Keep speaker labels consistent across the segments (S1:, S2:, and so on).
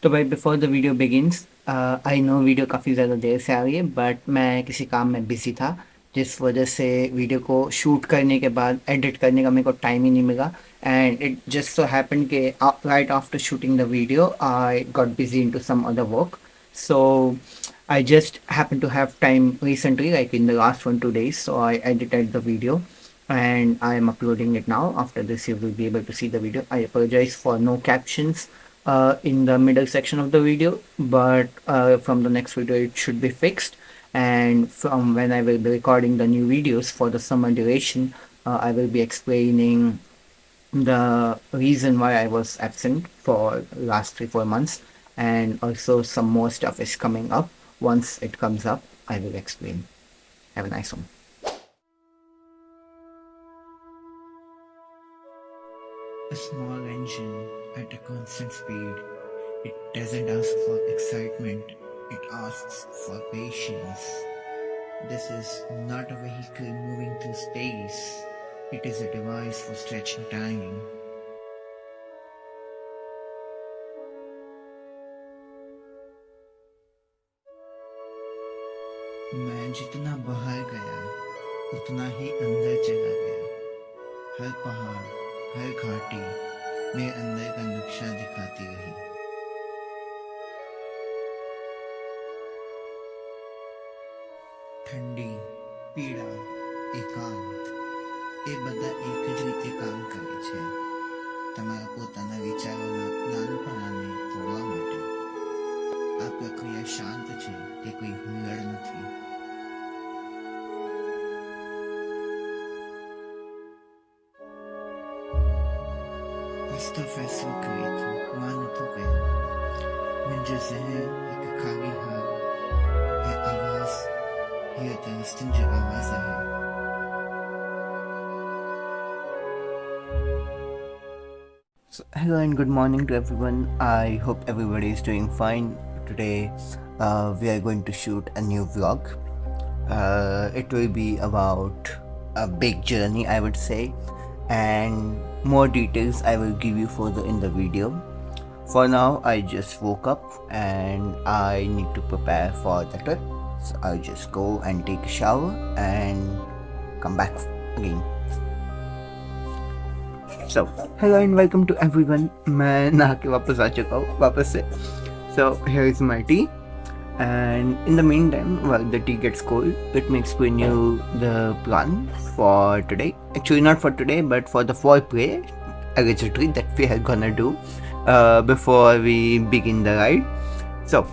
S1: तो भाई before the video begins I know video काफ़ी ज़्यादा देर से आ रही है बट मैं किसी काम में बिजी था जिस वजह से वीडियो को शूट करने के बाद एडिट करने का मेरे को टाइम ही नहीं मिला and it just so happened के right after shooting the video I got busy into some other work so I just happened to have time recently like in the last 1 2 days so I edited the video and I am uploading it now. After this you will be able to see the video. I apologize for no captions in the middle section of the video, but from the next video it should be fixed. And from when I will be recording the new videos for the summer duration, I will be explaining the reason why I was absent for last 3 4 months, and also some more stuff is coming up. Once it comes up, I will explain. Have a nice one. A small engine at a constant speed. It doesn't ask for excitement, it asks for patience. This is not a vehicle moving through space, it is a device for stretching time. मैं जितना बाहर गया उतना ही अंदर चला गया. हर पहाड़, हर घाटी मेरे अंदर का नक्शा दिखाती रही. ઠંડી, પીડા, એકાંત એ બધા એક જ રીતે કામ કરે છે. તમારા પોતાના વિચારોના નાનપણાને તોડવા માટે. આ પ્રક્રિયા શાંત છે કે કોઈ હુલ્લડ નથી. રસ્તો ફેસલો કરે તો માં નતું ગયો. मुंहिंजो ज़हन हिकु ख़ाली हाल ऐं आवाज़ हीअ त रिश्तनि जी आवाज़ आहे. So, hello and good morning to everyone. I hope everybody is doing fine. Today we are going to shoot a new vlog. It will be about a big journey, I would say, and more details I will give you further in the video. For now, I just woke up and I need to prepare for the trip. So I'll just go and take a shower and come back again. So, hello and welcome to everyone. मैं नहा के वापस आ चुका हूँ वापस से. So here is my tea. And in the meantime, while the tea gets cold, let me explain you the plan for today. Actually, not for today, but for the foreplay allegedly that we are gonna do before we begin the ride. So,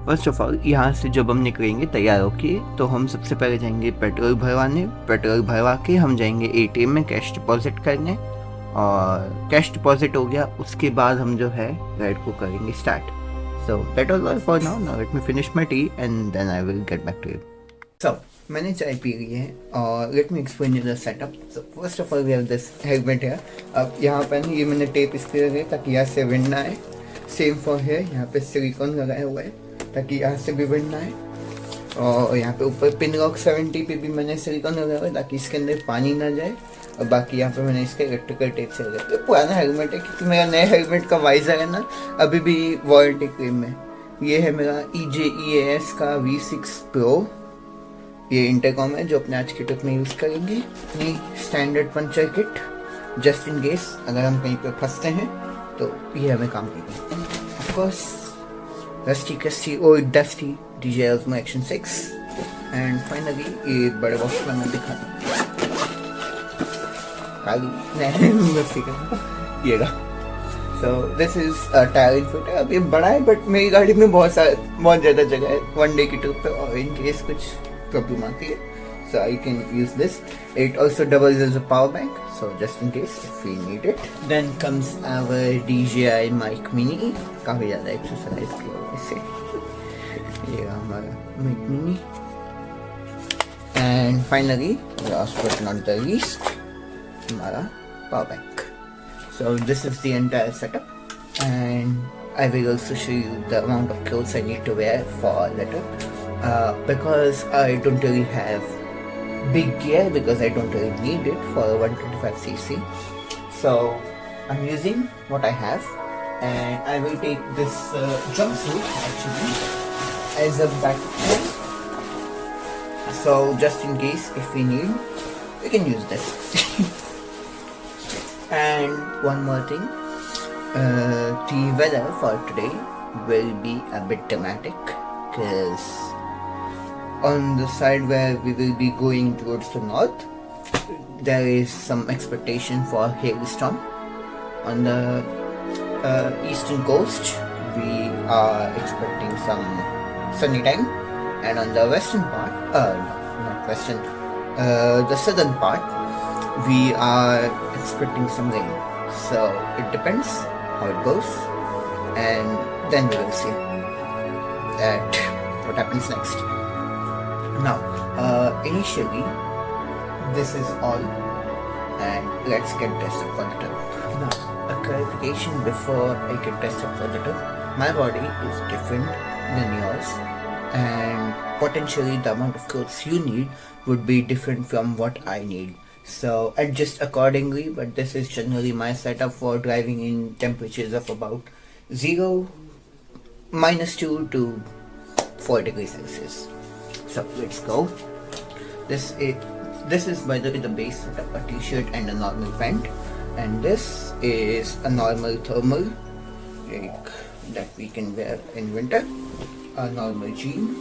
S1: first of all यहाँ से जब हम निकलेंगे तैयार होके तो हम सबसे पहले जाएंगे पेट्रोल भरवाने. पेट्रोल भरवा के हम जाएंगे एटीएम में कैश डिपॉजिट करने. और कैश डिपॉजिट हो गया उसके बाद हम जो है राइड को करेंगे start. So that was all for now. Now let me finish my tea and then I will get back to you. So मैंने चाय पी ली है और let me explain you the setup. So first of all we have this helmet है. अब यहाँ पर ये मैंने टेप इस पर लगाई ताकि यहाँ से विंड ना आए. सेम फॉर हेयर, यहाँ पे सिलिकॉन लगाया हुआ है ताकि यहाँ से भी विंड ना आए. और यहाँ पे ऊपर पिन लॉक 70 पे भी मैंने सिलिकॉन लगाया हुआ है ताकि इसके अंदर पानी ना जाए. और बाकी यहाँ पे मैंने इसका इलेक्ट्रिकल टेप से लगाया. तो पुराना हेलमेट है क्योंकि मेरा नया हेलमेट का वाइजर है ना अभी भी वारंटी क्लेम में. ये है मेरा EJEAS का V6 Pro. ये इंटरकॉम है जो अपने आज की ट्रिप में यूज़ करेंगे. अपनी standard puncture kit just in case अगर हम कहीं पे फंसते हैं तो ये हमें काम देगी. Of course Rusty Crusty old Dusty DJI Osmo Action 6. And finally ये बड़े बॉक्स में मैं दिखा ये रहा. So this is tyre input है. अब ये बड़ा है बट मेरी गाड़ी में बहुत ज़्यादा जगह है वन डे की ट्रिप पे. और इन केस कुछ प्रॉब्लम आती है so I can use this. It also doubles as a power bank, so just in case if we need it. Then comes our DJI Mic Mini. काफ़ी ज़्यादा exercise की वजह से ये हमारा Mic Mini. And finally, last but not the least, हमारा power bank. So this is the entire setup, and I will also show you the amount of clothes I need to wear for the trip. Because I don't really have big gear because I don't really need it for a 125cc. So I'm using what I have. and I will take this jumpsuit actually as a backpack. So just in case if we need, we can use this. And one more thing, the weather for today will be a bit dramatic because on the side where we will be going towards the north, there is some expectation for hailstorm. On the eastern coast, we are expecting some sunny time, and on the western part, not western, the southern part, we are expecting some rain. So it depends how it goes, and then we will see that what happens next. Now, initially, this is all, and let's get tested for the term. Now, a clarification before I get tested for the term. My body is different than yours, and potentially the amount of clothes you need would be different from what I need. So adjust accordingly, but this is generally my setup for driving in temperatures of about 0, -2 to 4 degrees Celsius. So let's go. This is by the way the base setup, a t-shirt and a normal pant, and this is a normal thermal like that we can wear in winter, a normal jean,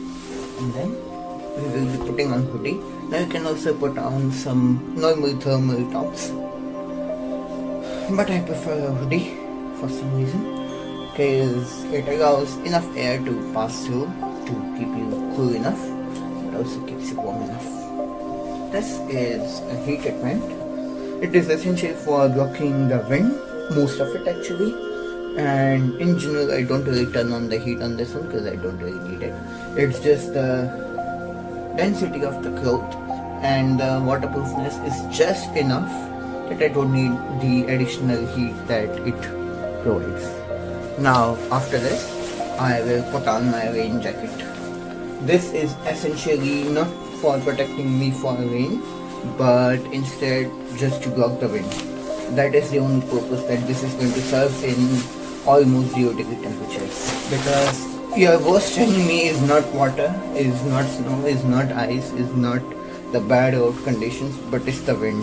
S1: and then we will be putting on hoodie. Now you can also put on some normal thermal tops, but I prefer a hoodie for some reason because it allows enough air to pass through to keep you cool enough, but also keeps you warm enough. This is a heated pant. It is essential for blocking the wind, most of it actually, and in general I don't really turn on the heat on this one because I don't really need it. It's just the density of the cloth and the waterproofness is just enough that I don't need the additional heat that it provides. Now after this, I will put on my rain jacket. This is essentially not for protecting me for rain, but instead just to block the wind. That is the only purpose that this is going to serve in almost 0 degree temperatures, because your worst enemy is not water, is not snow, is not ice, is not the bad road conditions, but it's the wind.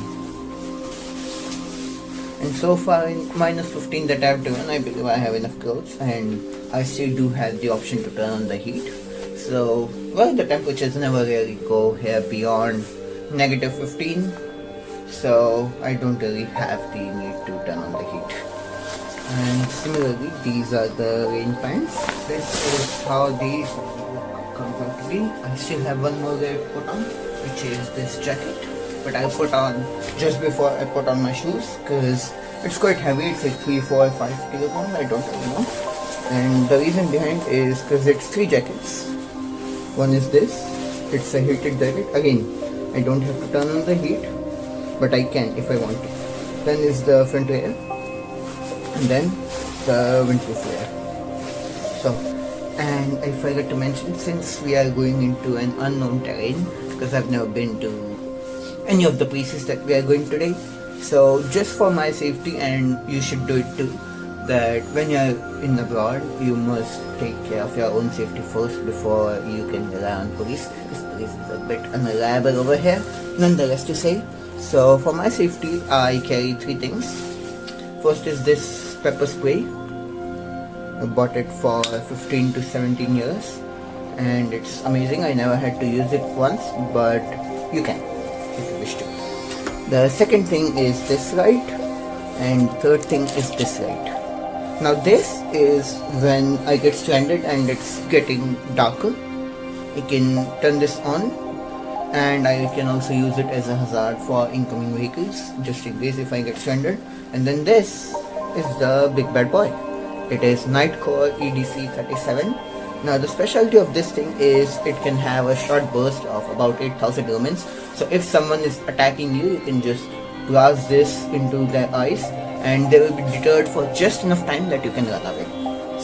S1: And so far in -15 that I've driven, I believe I have enough clothes, and I still do have the option to turn on the heat. So, well, the temperatures never really go here beyond -15, so I don't really have the need to turn on the heat. And similarly, these are the rain pants. This is how these come out to be. I still have one more layer to put on, which is this jacket, but I'll put on just before I put on my shoes because it's quite heavy. It's like 3, 4, 5 kilograms, I don't really know. And the reason behind is because it's 3 jackets. One is this, it's a heated jacket. Again, I don't have to turn on the heat, but I can if I want to. Then is the front layer, and then the windproof layer. So, and I forgot to mention, since we are going into an unknown terrain, because I've never been to any of the places that we are going today, so just for my safety, and you should do it too, that when you're in abroad, you must take care of your own safety first before you can rely on police. This police is a bit unreliable over here, nonetheless to say. So for my safety, I carry 3 things. First is this pepper spray. I bought it for 15 to 17 years and it's amazing. I never had to use it once, but you can if you wish to. The second thing is this light, and third thing is this light. Now this is when I get stranded and it's getting darker. I can turn this on, and I can also use it as a hazard for incoming vehicles, just in case if I get stranded. And then this is the big bad boy. It is Nightcore EDC37. Now the specialty of this thing is it can have a short burst of about 8000 lumens. So if someone is attacking you, you can just blast this into their eyes and they will be deterred for just enough time that you can run away.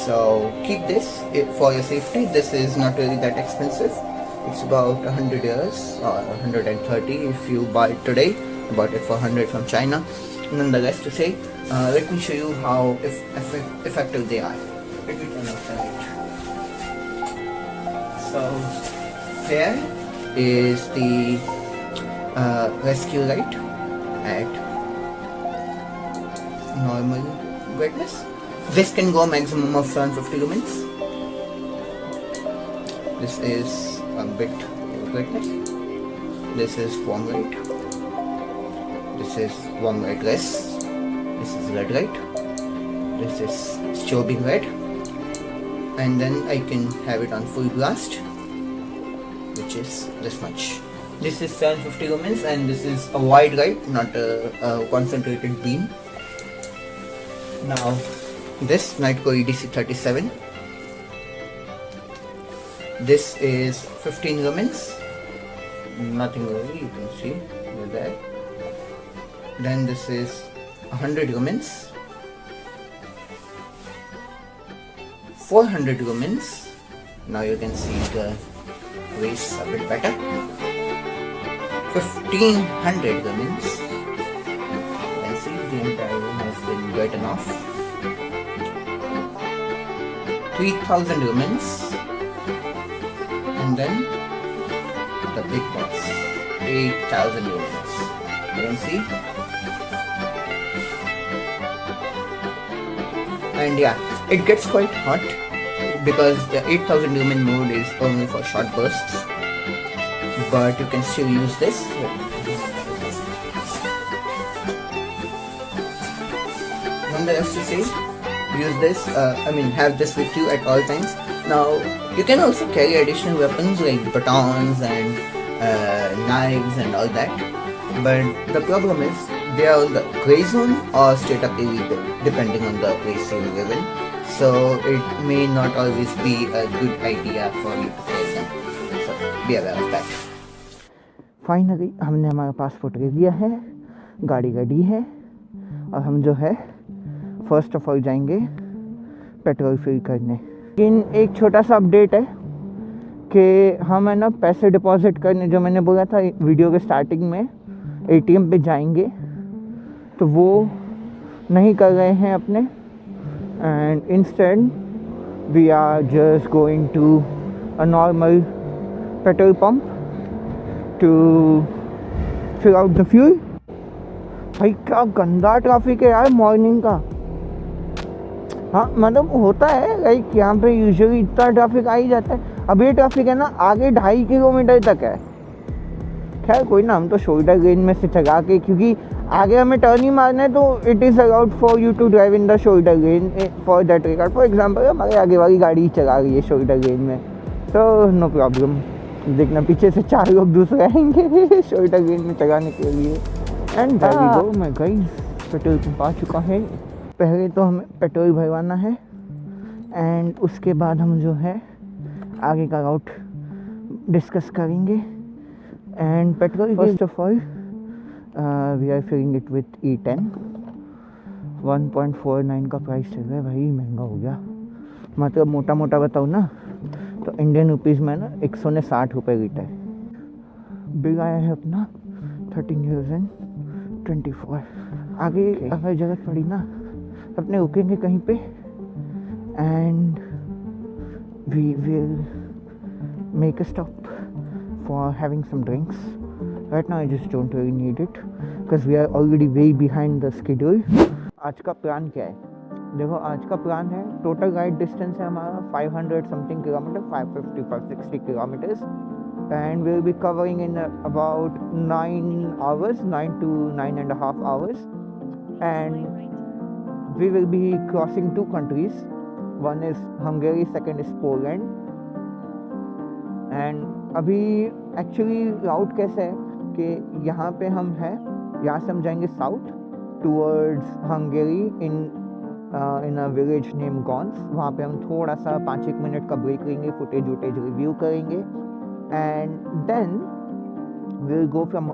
S1: So keep this for your safety. This is not really that expensive. It's about 100 years or 130 if you buy it today. I bought it for 100 from China. Nonetheless to say, Let me show you how effective they are. Let me turn off the light. So here is the rescue light at normal brightness. This can go a maximum of 750 lumens. This is a bit brightness. This is warm light. This is warm light less. This is red light. This is strobing red. And then I can have it on full blast, which is this much. This is 750 lumens and this is a wide light, not a concentrated beam. Now this Nightcore EDC37, this is 15 lumens, nothing really, you can see over there. Then this is 100 lumens, 400 lumens, now you can see the rays a bit better, 1500 lumens, you can see the entire room has been brightened off, 3000 lumens, and then the big box, 8000 lumens, you can see. And yeah, it gets quite hot because the 8000 lumen mode is only for short bursts, but you can still use this. Nonetheless, to say, use this, have this with you at all times. Now, you can also carry additional weapons like batons and knives and all that, but the problem is they are on the grey zone or straight up illegal, depending on the place you live in. So it may not always be a good idea for you to carry them. So be aware of that. Finally हमने हमारा passport ले लिया है, गाड़ी ready है और हम जो है फर्स्ट ऑफ ऑल जाएंगे पेट्रोल फिल करने। लेकिन एक छोटा सा अपडेट है कि हम है ना पैसे डिपॉजिट करने, जो मैंने बोला था वीडियो के स्टार्टिंग में, एटीएम पे जाएंगे, तो वो नहीं कर रहे हैं अपने, and instead we are just going to a normal petrol pump to fill out the fuel. भाई क्या गंदा ट्रैफिक है यार मॉर्निंग का। हाँ मतलब होता है, लाइक यहाँ पे यूजुअली इतना ट्रैफिक आ ही जाता है। अब ये ट्रैफिक है ना आगे 2.5 किलोमीटर तक है। खैर कोई ना, हम तो शोल्डर लेन में से चला के, क्योंकि आगे हमें टर्न ही मारना है, तो it is allowed for you to drive in the shoulder lane for that regard. For example हमारे आगे वाली गाड़ी ही चला रही है शोल्डर लेन में, तो नो प्रॉब्लम। देखना पीछे से 4 लोग दूसरे आएंगे शोल्डर लेन में चलाने के लिए। And there we go my guys, petrol pump आ चुका है। पहले तो हमें पेट्रोल भरवाना है एंड उसके बाद हम जो है आगे का राउट डिस्कस करेंगे। And petrol first of all we are filling it with E10। 1.49 का प्राइस चल रहा है भाई, महंगा हो गया। मतलब मोटा मोटा बताऊँ ना तो इंडियन रुपीज़ में ना 160 रुपये लीटर। बिल आया है अपना 1324। आगे अगर ज़रूरत पड़ी ना अपने रुकेंगे कहीं पे and we will make a stop for having some drinks. Right now I just don't really need it because we are already way behind the schedule. आज का प्लान क्या है? देखो आज का प्लान है, टोटल राइड डिस्टेंस है हमारा 500 something kilometre, 550-560 kilometres, and we will be covering in about 9 hours, 9 to 9.5 hours, and we will be crossing 2 countries. One is Hungary, second is Poland. And अभी actually राउट कैसे है कि यहाँ पे हम हैं, यहाँ से हम जाएंगे south towards Hungary in a village name gones. वहाँ पे हम थोड़ा सा 5-1 मिनट का ब्रेक लेंगे, फुटेज रिव्यू करेंगे, and then we will go from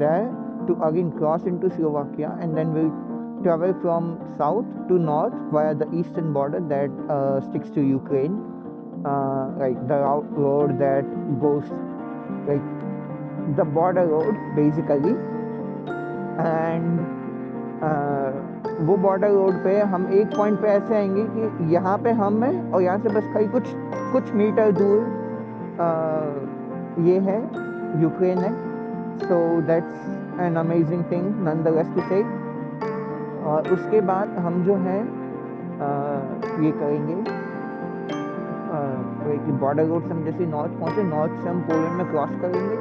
S1: there to again cross into Slovakia, and then we travel from south to north via the eastern border that sticks to Ukraine, like the road that goes like the border road basically, and वो border road पे हम एक point पे ऐसे आएंगे कि यहाँ पे हम हैं और यहाँ से बस कहीं कुछ मीटर दूर ये है, यूक्रेन है। So that's an amazing thing nonetheless to say. और उसके बाद हम जो है ये करेंगे कि बॉर्डर रोड से हम जैसे नॉर्थ पहुँचे, नॉर्थ से हम पोलैंड में क्रॉस करेंगे।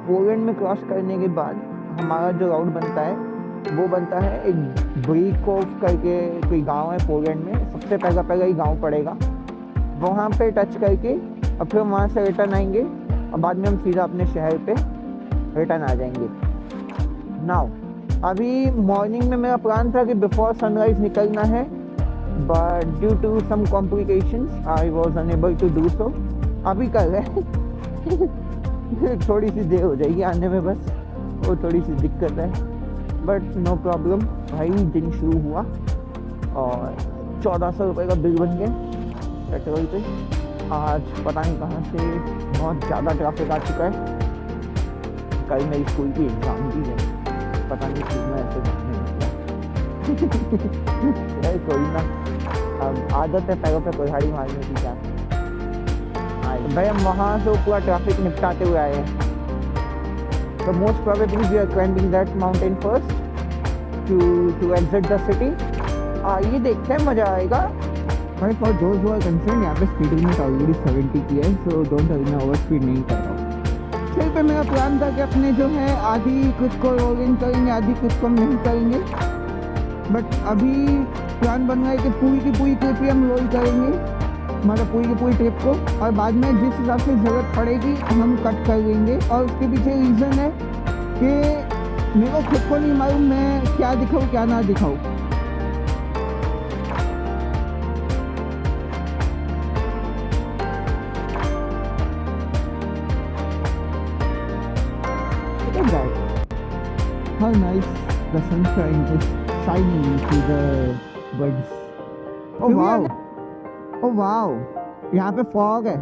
S1: पोलैंड में क्रॉस करने के बाद हमारा जो राउट बनता है वो बनता है एक ब्रीकोव करके कोई गांव है पोलैंड में, सबसे पहला ही गांव पड़ेगा, वहाँ पे टच करके और फिर वहाँ से रिटर्न आएंगे और बाद में हम सीधा अपने शहर पे रिटर्न आ जाएंगे। नाउ अभी मॉर्निंग में मेरा प्लान था कि बिफोर सनराइज निकलना है, but due to some complications I was unable to do so। अभी कर रहे हैं थोड़ी सी देर हो जाएगी आने में, बस वो थोड़ी सी दिक्कत है, बट नो प्रॉब्लम। भाई दिन शुरू हुआ और 1400 रुपये का बिल बन गया पेट्रोल पे। आज पता नहीं कहाँ से बहुत ज़्यादा ट्रैफिक आ चुका है। कल मेरी स्कूल की एग्ज़ाम भी है, पता नहीं क्यों मैं ऐसे यार कोई ना, अब आदत है पैरों पे कुल्हाड़ी मारने की। क्या भाई हम वहाँ से पूरा ट्रैफिक निपटाते हुए आए हैं। तो most probably we are climbing that mountain first to exit the city. ये देखते हैं, मज़ा आएगा। भाई for those who are concern, यहाँ पे स्पीड लिमिट ऑलरेडी 70 की है, सो डोंट वरी, मैं ओवर स्पीड नहीं कर रहा हूँ। फिर पे मेरा प्लान था कि अपने जो है आधी खुद को रोल इन करेंगे, आधी खुद को नहीं करेंगे, बट अभी प्लान बन रहा है कि पूरी की पूरी ट्रिप ही हम रोल करेंगे, मतलब पूरी की पूरी ट्रिप को, और बाद में जिस हिसाब से ज़रूरत पड़ेगी हम कट कर लेंगे। और उसके पीछे रीज़न है कि मेरे को खुद को नहीं मालूम मैं क्या दिखाऊँ क्या ना दिखाऊँ। How nice the sunshine is shining into the woods. Oh wow! Oh wow! यहाँ पे fog है।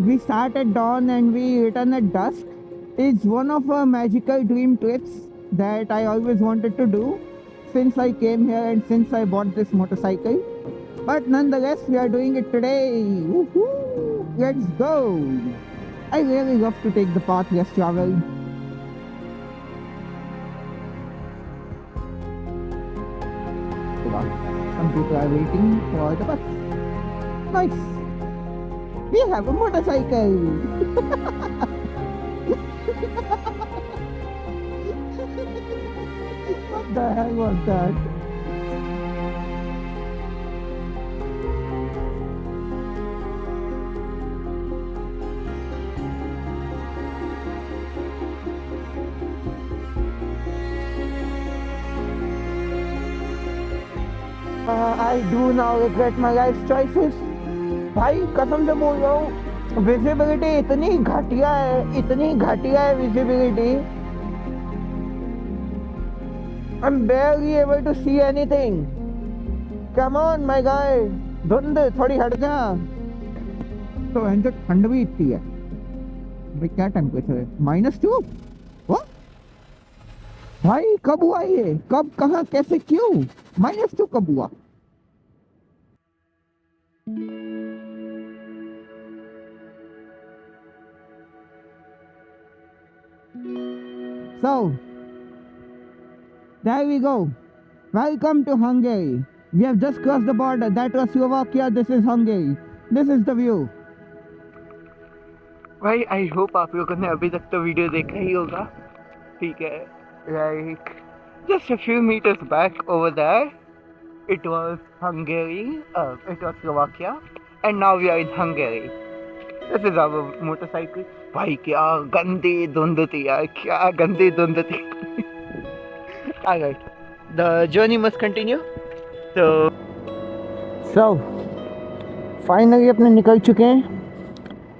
S1: We start at dawn and we return at dusk is one of our magical dream trips that I always wanted to do since I came here and since I bought this motorcycle. But nonetheless, we are doing it today. Woohoo! Let's go! I really love to take the path less traveled. Some people are waiting for the bus. Nice! We have a motorcycle. What the hell was that? I do now regret my life choices. भाई कसम से बोल रहा हूँ, visibility इतनी घटिया है visibility. I'm barely able to see anything. Come on my guy, धुंध थोड़ी हट जा। तो ठंड भी इतनी है भाई, क्या टेम्परेचर है? -2। भाई कब हुआ ये? कब, कहाँ, कैसे, क्यों? -2 कब हुआ? So, there we go. Welcome to Hungary. We have just crossed the border. That was Slovakia. This is Hungary. This is the view. भाई आई होप आप लोगों ने अभी तक तो वीडियो देखा ही होगा, ठीक है? Like just a few meters back over there, it was Hungary, it was Slovakia, and now we are in Hungary. This is our motorcycle. भाई क्या गंदी धुंध थी यार, क्या गंदी धुंध थी. Alright, the journey must continue. So finally अपने निकल चुके हैं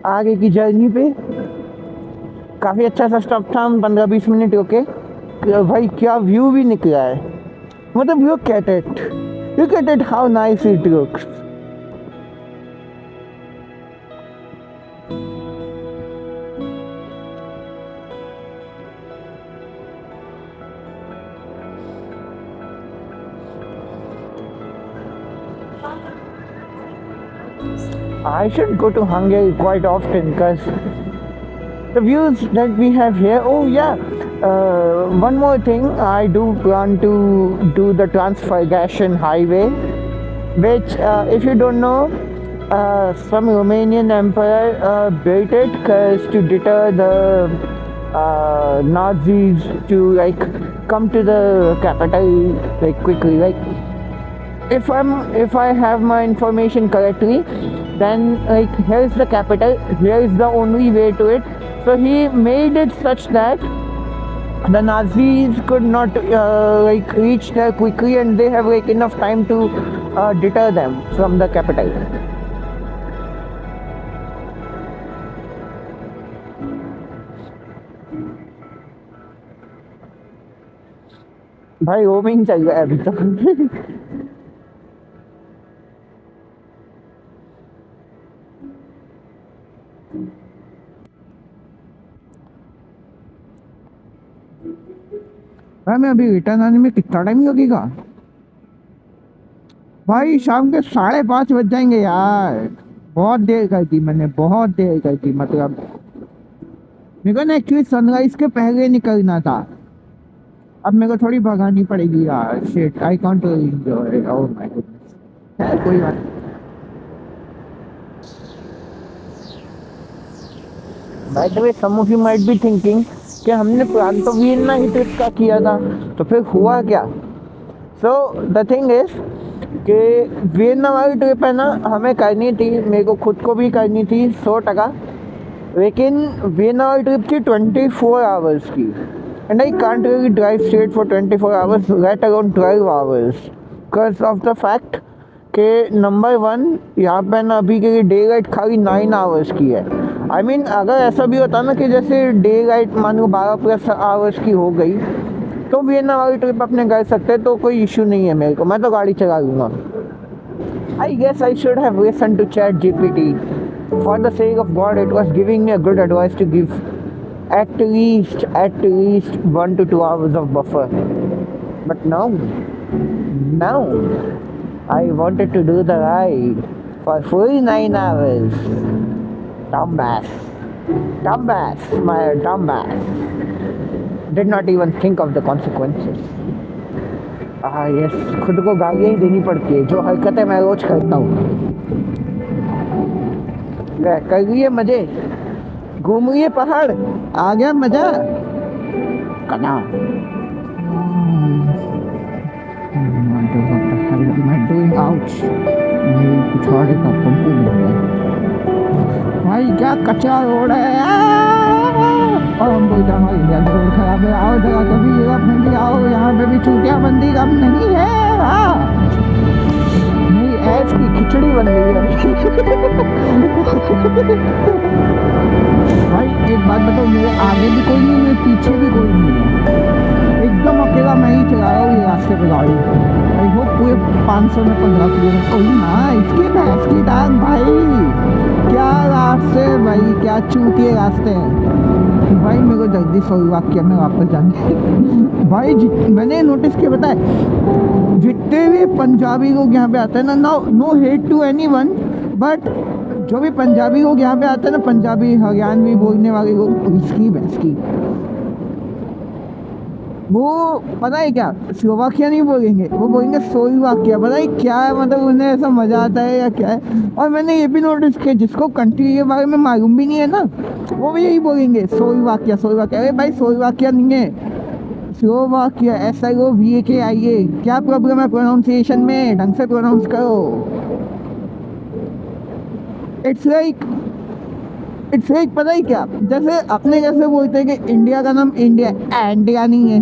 S1: आगे की जर्नी पे. काफ़ी अच्छा सा स्टॉप था, हम 15-20 मिनट रुके. भाई क्या व्यू भी निकला है, मतलब look at it how nice it looks. I should go to Hungary quite often because the views that we have here. Oh yeah, one more thing, I do plan to do the Transfăgăraș highway, which if you don't know, some Romanian emperor built it because to deter the Nazis to like come to the capital like quickly. Like if I have my information correctly, then like here's the capital, here is the only way to it. So he made it such that the Nazis could not like reach there quickly, and they have like enough time to deter them from the capital. भाई roaming चल रहा है अभी तो. मैं अभी return आने में कितना टाइम लगेगा भाई? शाम के 5:30 बज जाएंगे यार. बहुत देर कर दी मैंने, बहुत देर कर दी. मतलब मेरे को ना एक्चुअली सनराइज के पहले निकलना था. अब मेरे को थोड़ी भगानी पड़ेगी यार. Shit, I can't enjoy. Oh my goodness. कोई बात. By the way, some of you might be thinking कि हमने प्लान तो वियना ही ट्रिप का किया था, तो फिर हुआ क्या? सो द थिंग इज कि वियना वाली ट्रिप है ना, हमें करनी थी, मेरे को खुद को भी करनी थी 100%. लेकिन वियना वाली ट्रिप थी 24 आवर्स की, and I can't really drive straight for 24 hours, let around 12 hours, because of the fact कि नंबर 1 यहाँ पे ना अभी के लिए डे लाइट खाली 9 आवर्स की है. आई मीन अगर ऐसा भी होता ना कि जैसे डे लाइट मान लो 12+ आवर्स की हो गई, तो वियना वाली ट्रिप अपने कर सकते, तो कोई इशू नहीं है मेरे को, मैं तो गाड़ी चला लूँगा. I guess I should have listen to ChatGPT. For the sake of God, it was giving me a good advice to give at least 1 to 2 hours of buffer. But no, I wanted to do the ride for full 9 hours. Dumbass, my dumbass. Did not even think of the consequences. Yes, खुद को गालियाँ ही देनी पड़ती है, जो हरकतें मैं रोज करता हूँ. कर लिए मजे, घूम लिए पहाड़, आ गया मजा. कना कुछ और का पंपू मिल गया भाई. क्या कच्चा रोड है और हम बोलते हमारी इंडिया में रोड खराब है. आओ जगह कभी जगह फ्रेंडली आओ, यहाँ पे भी चूतियाँ बंदी कम नहीं है. नहीं, ऐस की खिचड़ी बन गई है भाई. एक बात बताओ, मेरे आगे भी कोई नहीं, मेरे पीछे भी कोई नहीं है, एकदम अकेला मैं ही चला रहा हूँ ये रास्ते पे गाड़ी. आई होप पूरे 500 में 15 किलोमीटर. ओह ना, इसकी भैंस की टांग भाई, क्या रास्ते भाई, क्या चूतिए रास्ते हैं भाई. मेरे को जल्दी स्लोवाकिया में वापस जाने भाई. मैंने नोटिस किया, पता है, जितने भी पंजाबी लोग यहाँ पे आते हैं ना, no hate to anyone, but जो भी पंजाबी लोग यहाँ पे आते हैं ना, पंजाबी हरियाणवी बोलने वाले लोग, इसकी भैंस की, वो पता है क्या, स्लोवाकिया नहीं बोलेंगे, वो बोलेंगे स्लोवाकिया. पता है क्या है, मतलब उन्हें ऐसा मज़ा आता है या क्या है. और मैंने ये भी नोटिस किया, जिसको कंट्री के बारे में मालूम भी नहीं है ना, वो भी यही बोलेंगे स्लोवाकिया. अरे भाई स्लोवाकिया नहीं है, स्लोवाकिया, SLOVAKIA। क्या प्रॉब्लम है प्रोनाउंसिएशन में? ढंग से प्रोनाउंस करो। इट्स लाइक पता ही क्या, जैसे अपने जैसे बोलते हैं कि इंडिया का नाम इंडिया नहीं है।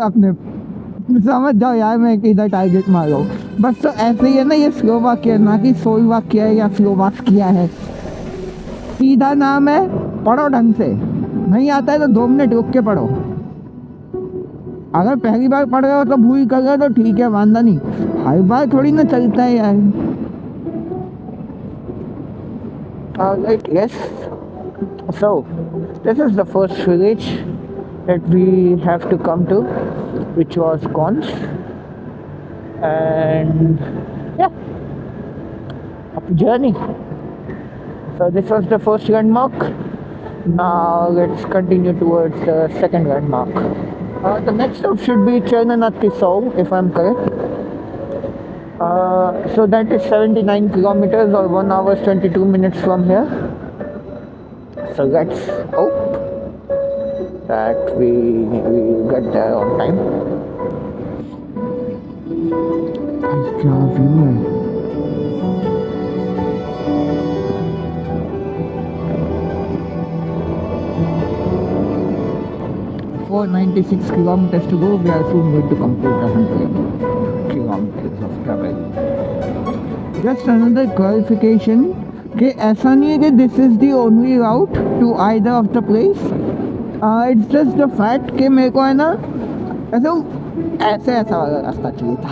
S1: अपने समझ जाओ यार, मैं इधर टारगेट मार रहा हूँ बस। तो ऐसे ही है ना, ये स्लोवाकिया ना कि सोलवाकिया है या स्लोवाकिया है। सीधा नाम है, पढ़ो ढंग से। नहीं आता है तो 2 मिनट रुक के पढ़ो। अगर पहली बार पढ़ रहे हो तो भूल कर रहे हो तो ठीक है, वांदा नहीं। हर बार थोड़ी ना चलता है यार। Alright, yes. So, this is the first village that we have to come to, which was Kons. And yeah, up journey. So this was the first landmark. Now let's continue towards the second landmark. The next stop should be Chernanatisau, if I'm correct. So that is 79 kilometers or 1 hour 22 minutes from here. So let's hope that we get there on time. क्या view है! For 96 kilometers to go, we are soon going to complete 100 kilometers of travel. Just another clarification कि ऐसा नहीं है कि this is the only route to either of the place. It's just the fact कि मेरे को है ना ऐसा वाला रास्ता चाहिए था,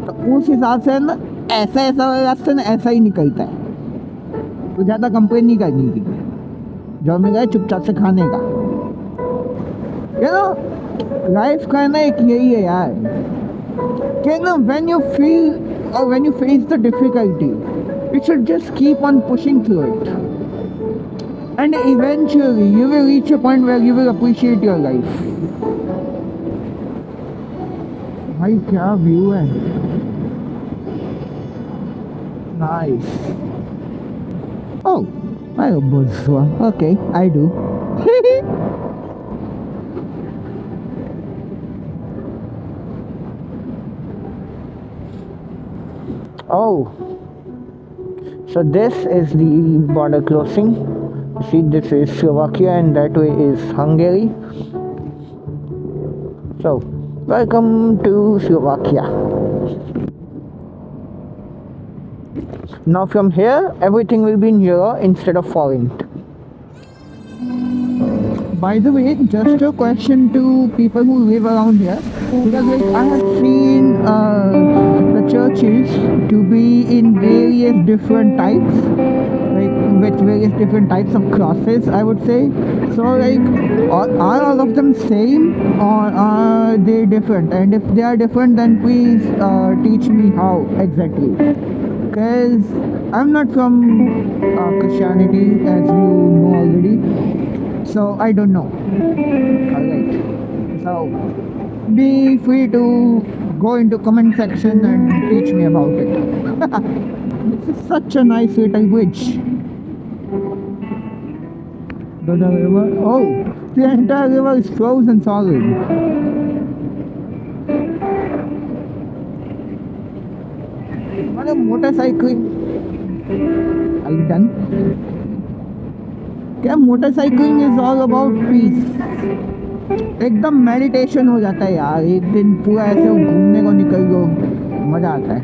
S1: तो उस हिसाब से ना ऐसा वाला रास्ता ना ऐसा ही निकलता है। तो ज़्यादा कंप्लेन नहीं करनी थी, जो मिला है चुपचाप से खाने का। लाइफ का ना एक यही है यार कि ना when you feel or when you face the difficulty, you should just keep on pushing through it, and eventually you will reach a point where you will appreciate your life. भाई क्या व्यू है! Nice. Oh, I have Boswa. Okay, I do. Oh, so this is the border crossing. See, this is Slovakia and that way is Hungary. So, welcome to Slovakia. Now from here, everything will be in euro instead of forint. By the way, just a question to people who live around here, because like I have seen the churches to be in various different types, like with various different types of crosses, I would say. So like, are all of them same or are they different? And if they are different, then please teach me how exactly. Because I'm not from Christianity, as you know already. So I don't know. Alright. So be free to go into comment section and teach me about it. This is such a nice little bridge. The river. Oh, the entire river is frozen solid. Motorcycling. Are you done? क्या motorcycling is all about piece. एकदम meditation हो जाता है यार, एक दिन पूरा ऐसे घूमने को निकल गो, मज़ा आता है।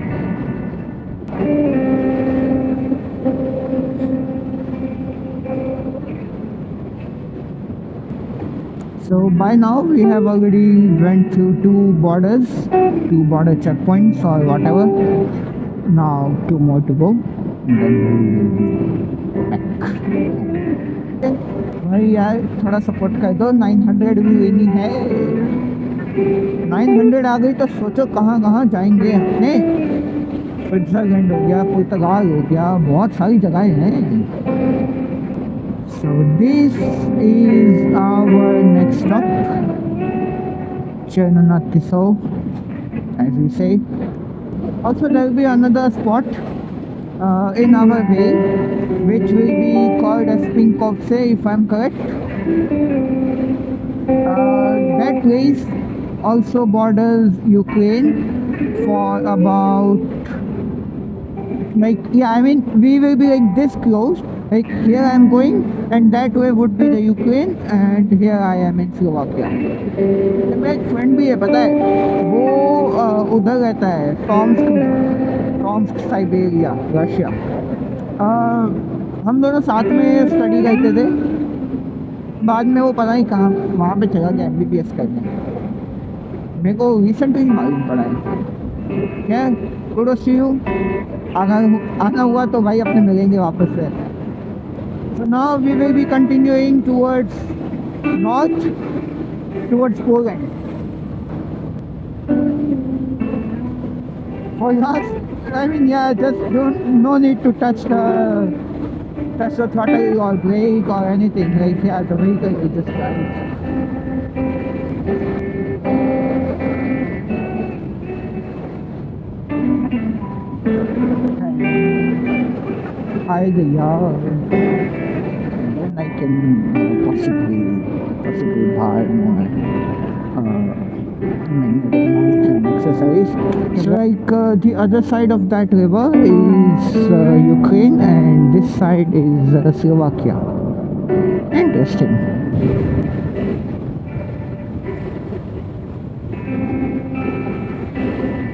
S1: So by now we have already went through two border checkpoints or whatever. Now 2 more to go, and then we will be back. भाई यार थोड़ा सपोर्ट कर दो, 900 भी लेनी है। 900 आ गई तो सोचो कहाँ कहाँ जाएंगे अपने। स्विट्जरलैंड हो गया, पुर्तगाल हो गया, बहुत सारी जगहें हैं। So this is our next stop, Chernanatisau, as we say. Also there will be another spot in our way, which will be called as Pinkovce, if I'm correct.
S2: That place also borders Ukraine for about, like, yeah, I mean, we will be like this close. Like here I am going, and that way would be the Ukraine, and here I am in Slovakia. मेरा एक friend भी है, पता है वो उधर रहता है टॉम्स्क में, टॉम्स्क साइबेरिया, रशिया। हम दोनों साथ में स्टडी करते थे, बाद में वो पता नहीं कहाँ वहाँ पे चला गया MBBS करने। मेरे को रिसेंटली मालूम पड़ा है। क्या गुड सी यू, आना हुआ तो भाई अपने मिलेंगे वापस से। So now we will be continuing towards north, towards Poland. For us, I mean, yeah, just no need to touch the throttle or brake or anything. Like, yeah, the vehicle will just drive. I then I can possibly buy more and exercise. So like the other side of that river is Ukraine, and this side is Slovakia. Interesting.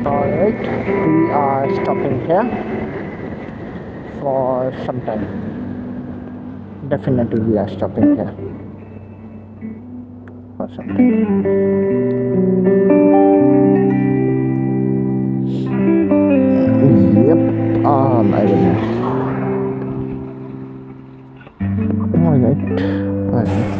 S2: Alright, we are stopping here for some time. Definitely we are stopping here for some time. Yep. Oh my goodness. Alright.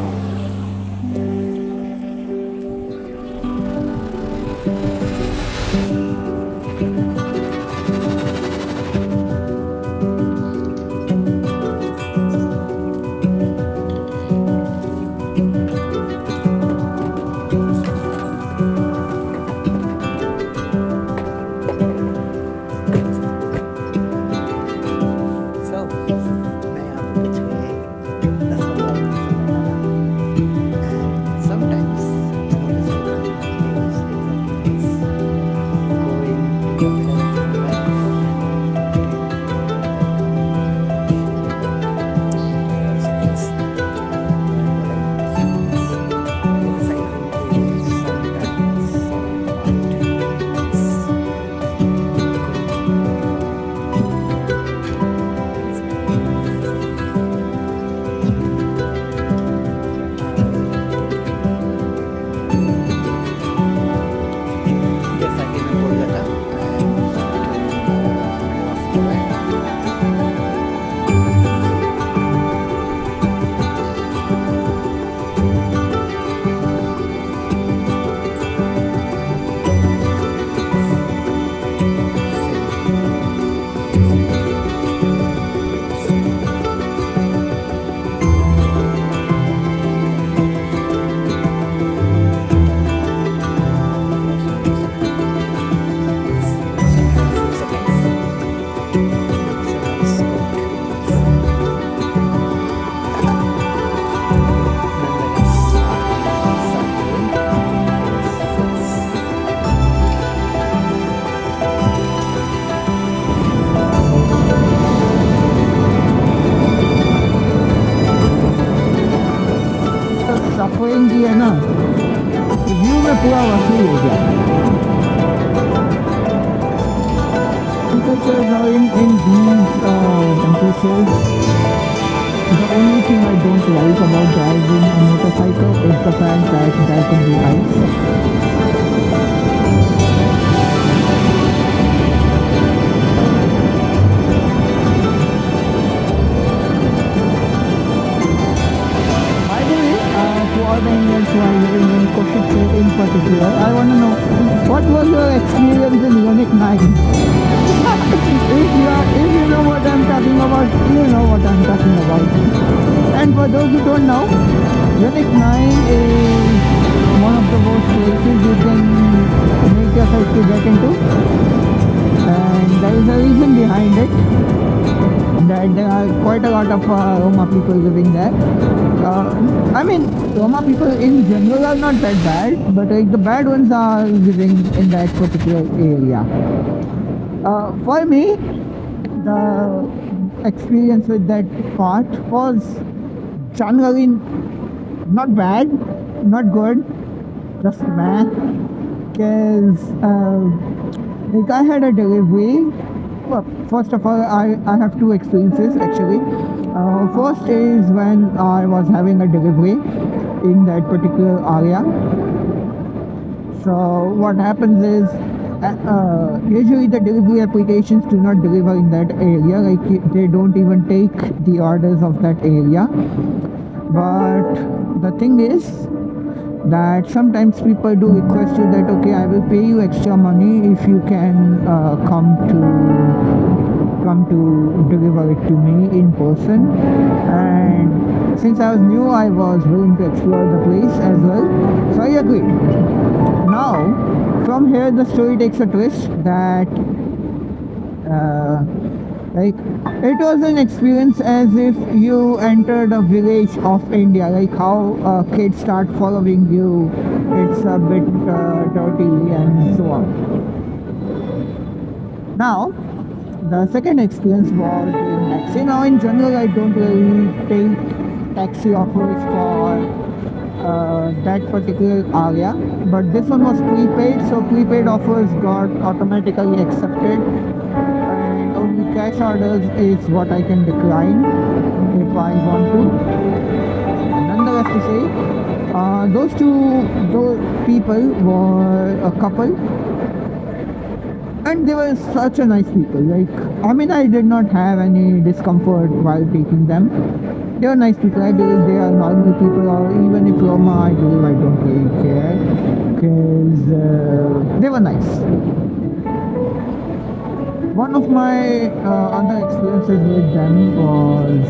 S2: Suffering की है ना, view में पूरा वसूल हो गया। Temperatures are in these temperatures. The only thing I don't like about driving a motorcycle is the fact that there can be ice. For the Indians who are living in Košice in particular, I want to know, what was your experience in Unit 9? If you know what I'm talking about, you know what I'm talking about. And for those who don't know, Unit 9 is one of the worst places you can make yourself to get into. And there is a reason behind it. that there are quite a lot of Roma people living there. I mean, Roma people in general are not that bad, but like the bad ones are living in that particular area. For me, the experience with that part was generally not bad, not good, just meh. Because like I had a delivery. Well, first of all, I have two experiences actually. First is when I was having a delivery in that particular area. So what happens is usually the delivery applications do not deliver in that area. Like they don't even take the orders of that area. But the thing is that sometimes people do request you that okay, I will pay you extra money if you can come to deliver it to me in person. And since I was new, I was willing to explore the place as well, so I agreed. Now from here the story takes a twist that like it was an experience as if you entered a village of India, like how kids start following you, it's a bit dirty and so on. Now the second experience was doing taxi. Now in general I don't really take taxi offers for that particular area, but this one was prepaid, so prepaid offers got automatically accepted, and only cash orders is what I can decline if I want to. Nonetheless to say, those people were a couple, and they were such a nice people. Like, I mean, I did not have any discomfort while taking them. They are nice people. I believe they are normal people, or even if Roma, I believe I don't really care because they were nice. One of my other experiences with them was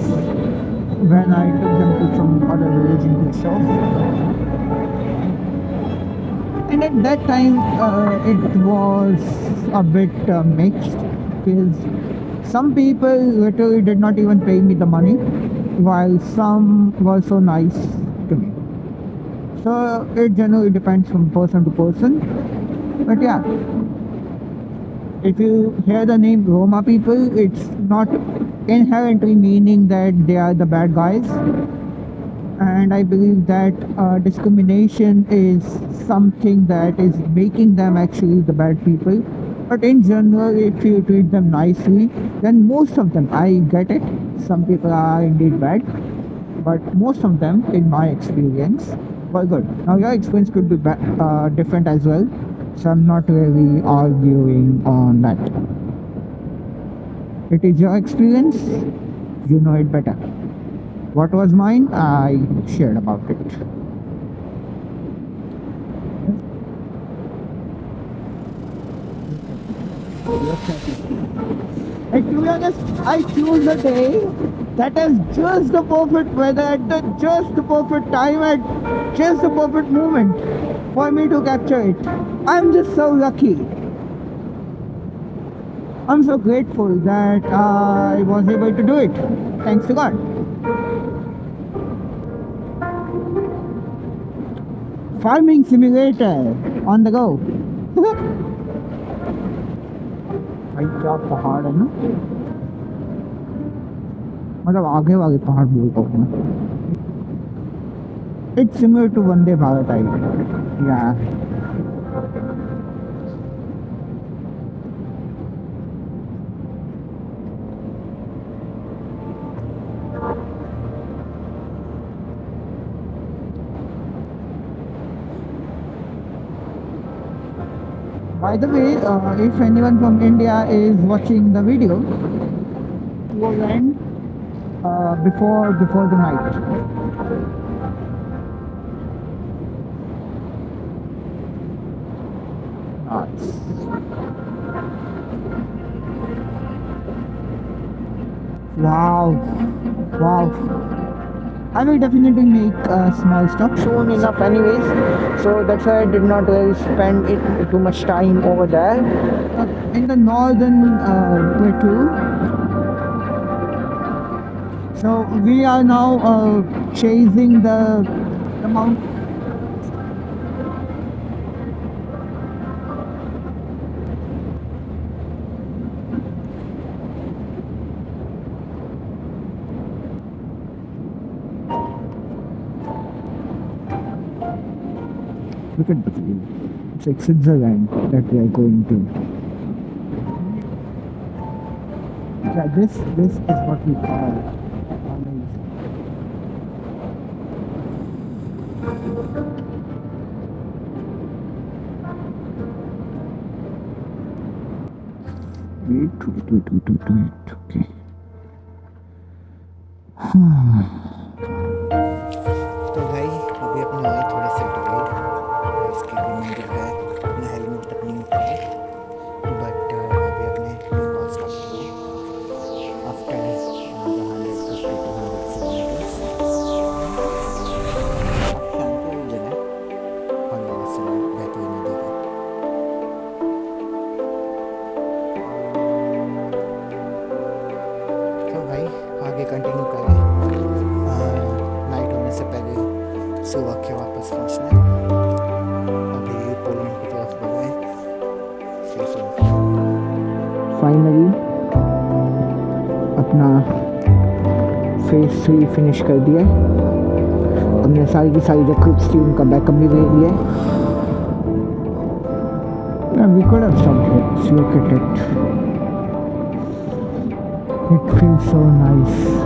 S2: when I took them to some other village in itself. And at that time, it was a bit mixed because some people literally did not even pay me the money, while some were so nice to me. So it generally depends from person to person. But yeah, if you hear the name Roma people, it's not inherently meaning that they are the bad guys. And I believe that discrimination is something that is making them actually the bad people. But in general, if you treat them nicely, then most of them, I get it, some people are indeed bad, but most of them, in my experience, were good. Now your experience could be different as well, so I'm not really arguing on that. It is your experience, you know it better. What was mine, I shared about it. And to be honest, I choose a day that has just the perfect weather at just the perfect time at just the perfect moment for me to capture it. I'm just so lucky. I'm so grateful that I was able to do it. Thanks to God. Farming simulator on the go. भाई क्या पहाड़ है ना, मतलब आगे वाले पहाड़ बोलता हूँ मैं. It's similar to Vande Bharat, yeah. By the way, if anyone from India is watching the video, it will end before the night. Nice. Wow, wow. I will definitely make small stuff soon enough anyways, so that's why I did not really spend too much time over there. In the northern plateau, So we are now chasing the mountain. Look at the view. It's like Switzerland that we are going to. Yeah, this is what we call amazing. Wait. Okay. तो भाई अभी अपने आए थोड़ा set हुए इसके मंदिर गए अपना हेलमेट तक नहीं उठाया बट अभी अपने पास आफ्टर 100 to 200 किलोमीटर्स शांति जगह और यहाँ से बहती हुई नदी का तो भाई आगे कंटिन्यू करें नाइट होने से पहले सुबह के वापस पहुँचना है अभी पोलैंड की तरफ बढ़ रहे हैं फाइनली अपना फेज 3 फिनिश कर दिया हमने सारी की सारी रिक्रूट्स थी उनका बैकअप भी ले लिया we could have stopped here. Just look at it. It feels so nice.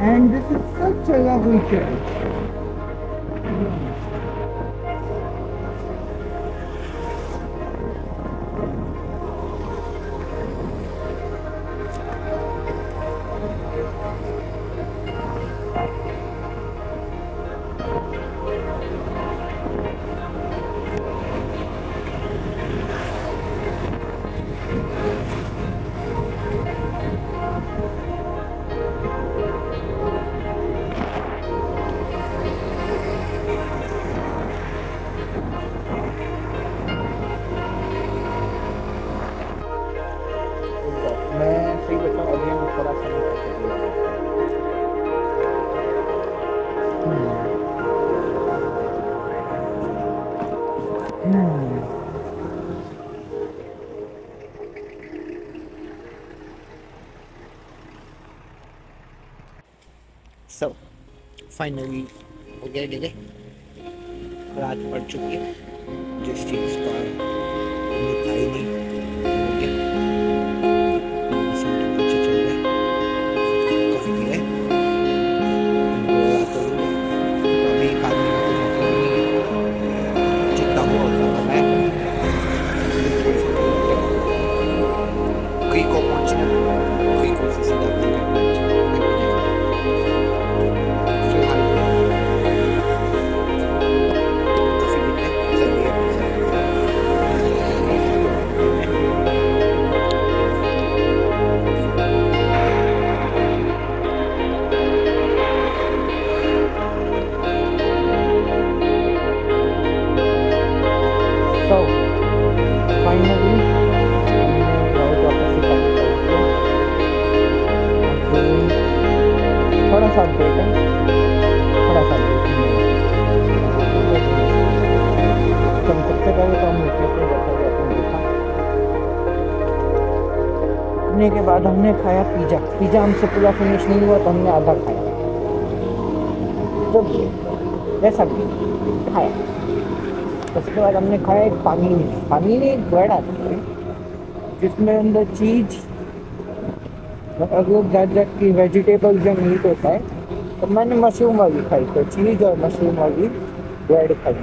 S2: And this is such a lovely church. मैं सही बताऊं, अभी हम थोड़ा समय
S1: सो फाइनली हो गया डिले, रात पड़ चुकी है। जिस चीज़ का हमने खाई नहीं हो गया। बस हम टेम्परेचर चल रहा है, कॉफ़ी पी रहे हैं। तो अभी एक आदमी का कोई मतलब नहीं है, जितना हुआ उतना कमाया। कहीं को पहुँचना, कहीं को से सीधा अपने घर पहुँचना। कॉफ़ी पीते हैं, चलिए
S2: So, finally, हमने राउत वापस से खाली कर दिया। अभी थोड़ा सा ब्रेक है, थोड़ा सा ब्रेक है। तो सबसे पहले तो हम नीचे से बैठे हुए अपन देखा। खाने के बाद हमने खाया पिज़्ज़ा। पिज़्ज़ा हमसे पूरा फिनिश नहीं हुआ तो हमने आधा खाया। तो जैसा भी खाया। उसके बाद हमने खाया एक पानी में एक ब्रेड आता है जिसमें अंदर चीज अलग जात की वेजिटेबल्स या मीट होता है। तो मैंने मशरूम वाली खाई, तो चीज और मशरूम वाली ब्रेड खाई।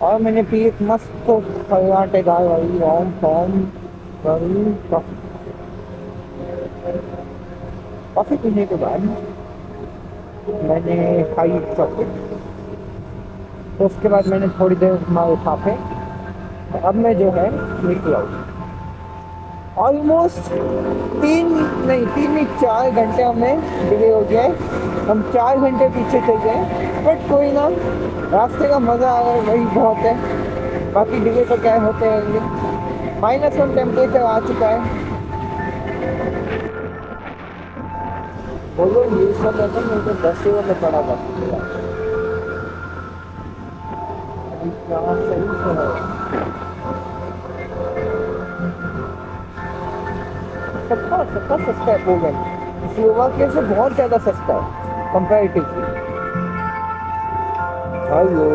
S2: और मैंने पी एक मस्त फर्राटेदार वाली वार्म फॉर्म वाली कॉफ़ी पीने के बाद मैंने खाई चॉकलेट। तो उसके बाद मैंने थोड़ी देर मारे खापे। अब मैं जो है निकला ऑलमोस्ट 4 घंटे हमें डिले हो गया है। हम 4 घंटे पीछे चल गए, बट कोई ना, रास्ते का मज़ा आ रहा है, वही बहुत है। बाकी डिले तो क्या होते रहेंगे। -1 टेम्परेचर आ चुका है। बोलो ये सब है तो मेरे को 10 में पड़ा था। सही से है। सबका सस्ता है पोलैंड, स्लोवाकिया से बहुत ज़्यादा सस्ता है कंपैरेटिवली। हेलो,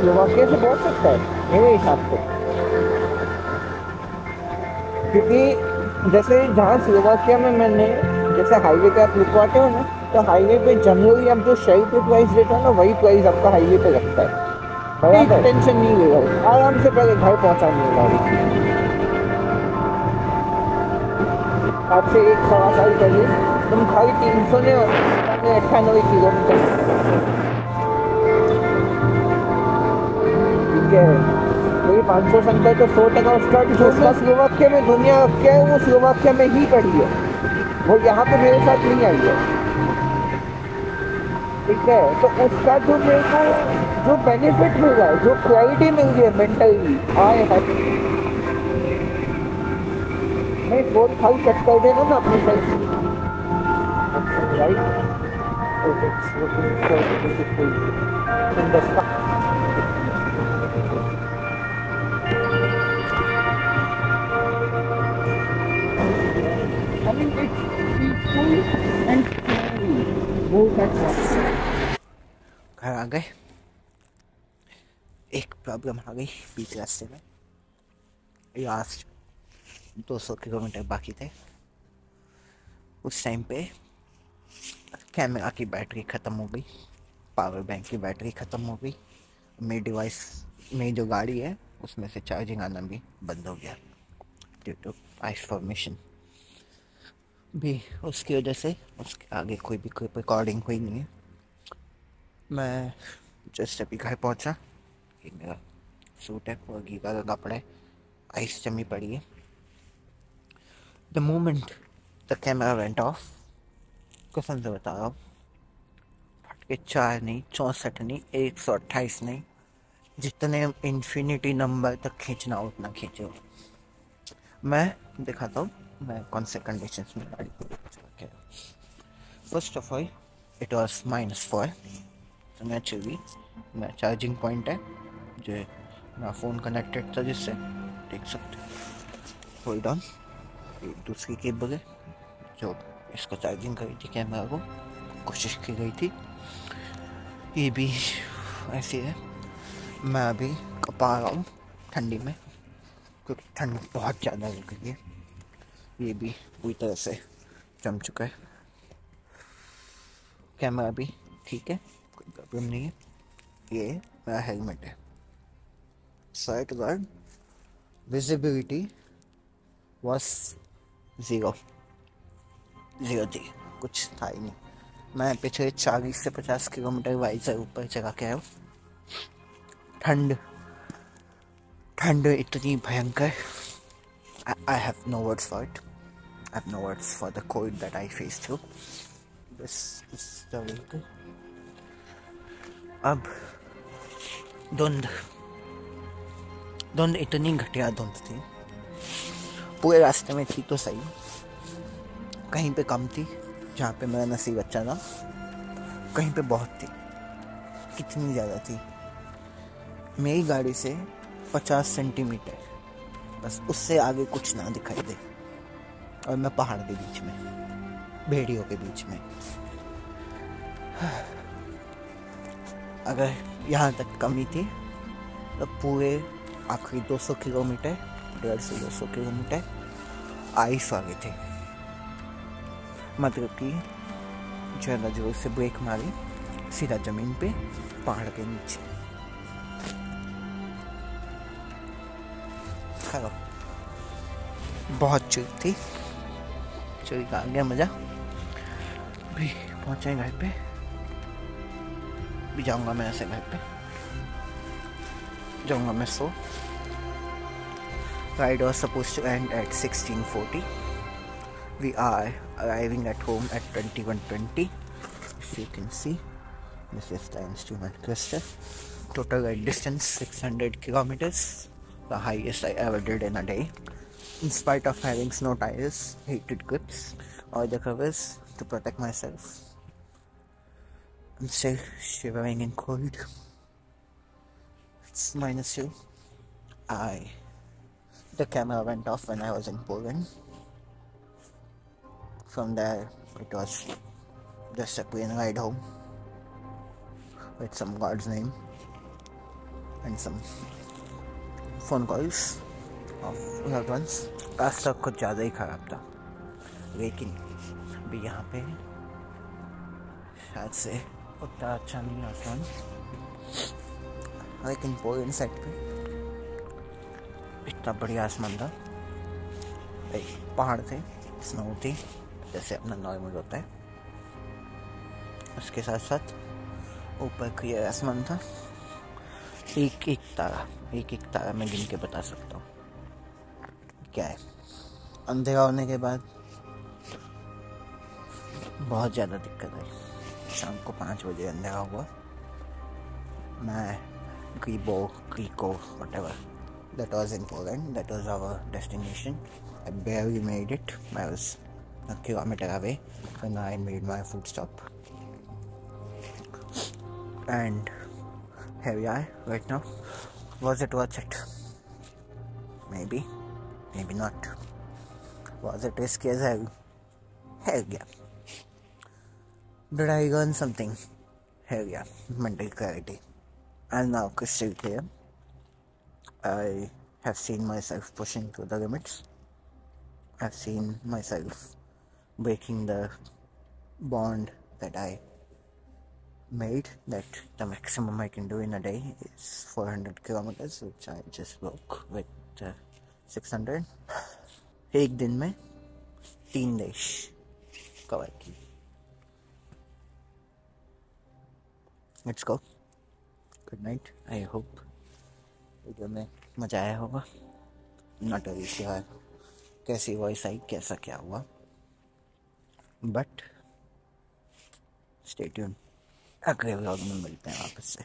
S2: स्लोवाकिया से बहुत सस्ता है मेरे हिसाब से। क्योंकि जैसे जहाँ स्लोवाकिया में मैंने, जैसे हाईवे पे आप रुकवाते हो ना, तो हाईवे पे जनरली आप जो शेल पे प्राइस देते हो ना, वही प्राइस आपका हाईवे पे लगता है। बराबर, टेंशन नहीं लेगा, आराम से पहले घर पहुँचाने गाड़ी। आज से 1-1.25 साल पहले तुम खाली 398 किलोमीटर, ठीक है, वही 500 संख्या तो 100% उसका जो स्लोवाकिया में दुनिया क्या है वो स्लोवाकिया में ही पड़ी है, वो यहाँ पे मेरे साथ नहीं आई है। ठीक है, तो उसका जो मेरे को जो बेनिफिट मिल रहा है, जो क्लैरिटी मिल रही है मेंटली, आए है नहीं बहुत खाली कट कर देना ना अपनी side right. I mean, it's peaceful and scary. Both at once.
S1: घर आ गए। एक प्रॉब्लम आ गई बीच रास्ते में। लास्ट 200 किलोमीटर बाकी थे। उस टाइम पे कैमरा की बैटरी ख़त्म हो गई, पावर बैंक की बैटरी ख़त्म हो गई, मेरी डिवाइस, मेरी जो गाड़ी है उसमें से चार्जिंग आना भी बंद हो गया ड्यू टू आइस फॉर्मेशन भी। उसकी वजह से उसके आगे कोई भी कोई रिकॉर्डिंग हुई नहीं है। मैं जस्ट अभी घर पहुंचा, ये मेरा सूट है वो गीला का कपड़ा है, आइस जमी पड़ी है। The moment the camera went of, कसम से बता रहा हूँ, फटके 4 नहीं, 64 नहीं, 128 नहीं, जितने इन्फिनिटी नंबर तक खींचना हो उतना खींचो। मैं दिखाता हूँ मैं कौन से कंडीशंस में गाड़ी को चला के। First of all it was -4, तो नेचुरली मैं चार्जिंग पॉइंट है जो मेरा फ़ोन कनेक्टेड था जिससे, देख सकते होल्ड ऑन, ये दूसरी केबल है जो इसको चार्जिंग करी थी कैमरा को, कोशिश की गई थी। ये भी ऐसी है। मैं अभी कपा रहा हूँ ठंडी में क्योंकि ठंड बहुत ज़्यादा लग गई है। ये भी पूरी तरह से जम चुका है। कैमरा भी ठीक है, कोई प्रॉब्लम नहीं है। ये मेरा हेलमेट है। Side guard visibility was zero थी, कुछ था ही नहीं। मैं पिछले 40 से 50 किलोमीटर वाइजर ऊपर चला के आया हूँ। ठंड इतनी भयंकर, I have no words for it. I have no words for the cold that I faced through. This is the vehicle. अब धुंध इतनी घटिया धुंध थी, पूरे रास्ते में थी तो सही, कहीं पे कम थी जहाँ पे मेरा नसीब अच्छा था, कहीं पे बहुत थी। कितनी ज़्यादा थी, मेरी गाड़ी से 50 सेंटीमीटर, बस उससे आगे कुछ ना दिखाई दे, और मैं पहाड़ के बीच में, भेड़ियों के बीच में। अगर यहाँ तक कमी थी तो पूरे आखिरी 200 किलोमीटर, 150-200 किलोमीटर आइस आगे थे। मतलब कि ज़्यादा जोर से ब्रेक मारी, सीधा ज़मीन पे पहाड़ के नीचे। खैर बहुत चुई थी, चुई का आ गया मज़ा। भी पहुँचे घर पे, भी जाऊँगा मैं ऐसे घर पे, जाऊँगा मैं सो। Ride was supposed to end at 16:40. We are arriving at home at 21:20. If you can see, this is the instrument cluster. Total ride distance 600 kilometers, the highest I ever did in a day. In spite of having snow tires, heated grips, or the covers to protect myself, I'm still shivering in cold. It's -2. The camera went off when I was in Poland. From there, it was just a plain ride home with some God's name and some phone calls of loved ones. रास्ता कुछ ज़्यादा ही ख़राब था, लेकिन भी यहाँ पे शायद से उतना अच्छा नहीं आसान, लेकिन पोलैंड साइड पे इतना बढ़िया आसमान था, पहाड़ थे, स्नो थी जैसे अपना नॉर्मल होता है, उसके साथ साथ ऊपर क्लियर आसमान था। एक एक तारा मैं गिन के बता सकता हूँ। क्या है, अंधेरा होने के बाद बहुत ज़्यादा दिक्कत आई। शाम को 5 बजे अंधेरा हुआ। मैं Griko, whatever, that was in Poland, that was our destination. I barely made it. I was a kilometer away when I made my food stop. And here we are right now. Was it worth it? Maybe, maybe not. Was it risky as hell? Hell yeah. Did I learn something? Hell yeah. Mental clarity. And now crystal clear. I have seen myself pushing to the limits. I've seen myself breaking the bond that I made, that the maximum I can do in a day is 400 kilometers, which I just broke with 600. एक दिन में 3 देश cover की. Let's go. Good night. I hope video में मजा आया होगा. Not very sure कैसी वॉइस आई, कैसा क्या हुआ, बट स्टे ट्यून. अगले व्लॉग में मिलते हैं वापस से.